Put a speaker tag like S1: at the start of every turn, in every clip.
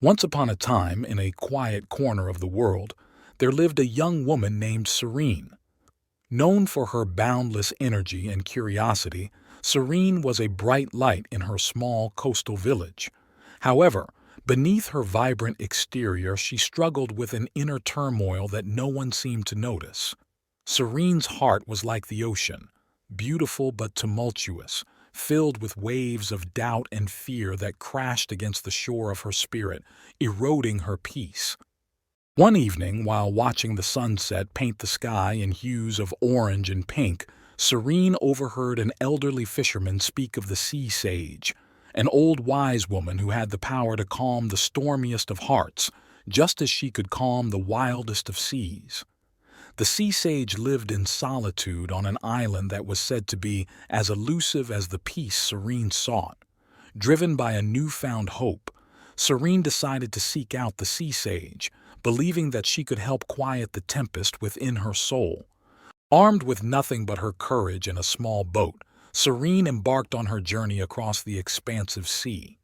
S1: Once upon a time, in a quiet corner of the world, there lived a young woman named Serene. Known for her boundless energy and curiosity, Serene was a bright light in her small coastal village. However, beneath her vibrant exterior, she struggled with an inner turmoil that no one seemed to notice. Serene's heart was like the ocean, beautiful but tumultuous, filled with waves of doubt and fear that crashed against the shore of her spirit, eroding her peace. One evening, while watching the sunset paint the sky in hues of orange and pink, Serene overheard an elderly fisherman speak of the sea sage, an old wise woman who had the power to calm the stormiest of hearts, just as she could calm the wildest of seas. The sea sage lived in solitude on an island that was said to be as elusive as the peace Serene sought. Driven by a newfound hope, Serene decided to seek out the sea sage, believing that she could help quiet the tempest within her soul. Armed with nothing but her courage and a small boat, Serene embarked on her journey across the expansive sea.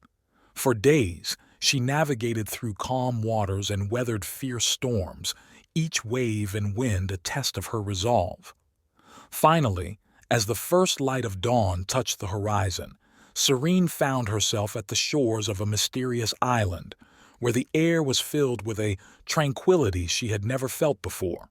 S1: For days, she navigated through calm waters and weathered fierce storms, each wave and wind a test of her resolve. Finally, as the first light of dawn touched the horizon, Serene found herself at the shores of a mysterious island, where the air was filled with a tranquility she had never felt before.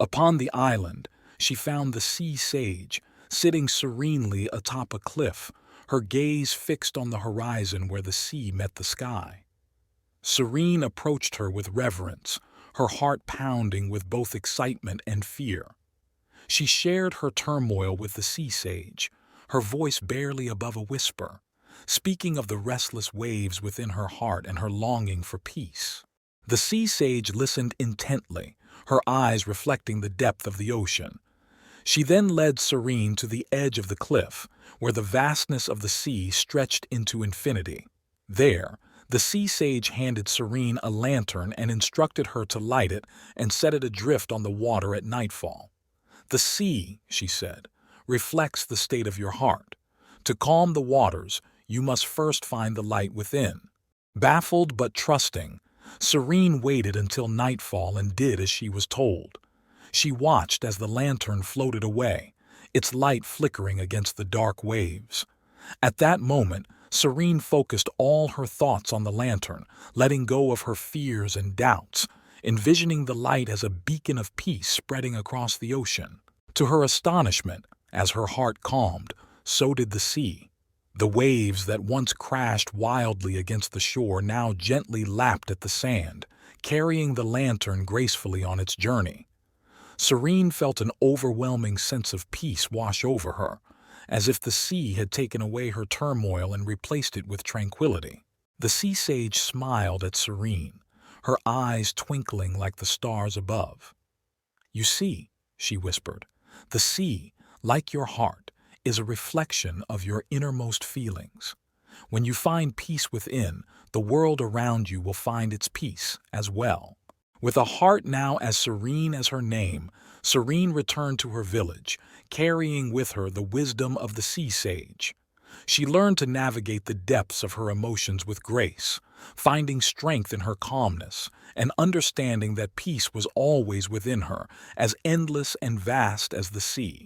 S1: Upon the island, she found the sea sage, sitting serenely atop a cliff, her gaze fixed on the horizon where the sea met the sky. Serene approached her with reverence, her heart pounding with both excitement and fear. She shared her turmoil with the sea sage, her voice barely above a whisper, speaking of the restless waves within her heart and her longing for peace. The sea sage listened intently, her eyes reflecting the depth of the ocean. She then led Serene to the edge of the cliff, where the vastness of the sea stretched into infinity. There, the sea sage handed Serene a lantern and instructed her to light it and set it adrift on the water at nightfall. "The sea," she said, "reflects the state of your heart. To calm the waters, you must first find the light within." Baffled but trusting, Serene waited until nightfall and did as she was told. She watched as the lantern floated away, its light flickering against the dark waves. At that moment, Serene focused all her thoughts on the lantern, letting go of her fears and doubts, envisioning the light as a beacon of peace spreading across the ocean. To her astonishment, as her heart calmed, so did the sea. The waves that once crashed wildly against the shore now gently lapped at the sand, carrying the lantern gracefully on its journey. Serene felt an overwhelming sense of peace wash over her, as if the sea had taken away her turmoil and replaced it with tranquility. The sea sage smiled at Serene, her eyes twinkling like the stars above. "You see," she whispered, "the sea, like your heart, is a reflection of your innermost feelings. When you find peace within, the world around you will find its peace as well." With a heart now as serene as her name, Serene returned to her village, carrying with her the wisdom of the sea sage. She learned to navigate the depths of her emotions with grace, finding strength in her calmness, and understanding that peace was always within her, as endless and vast as the sea.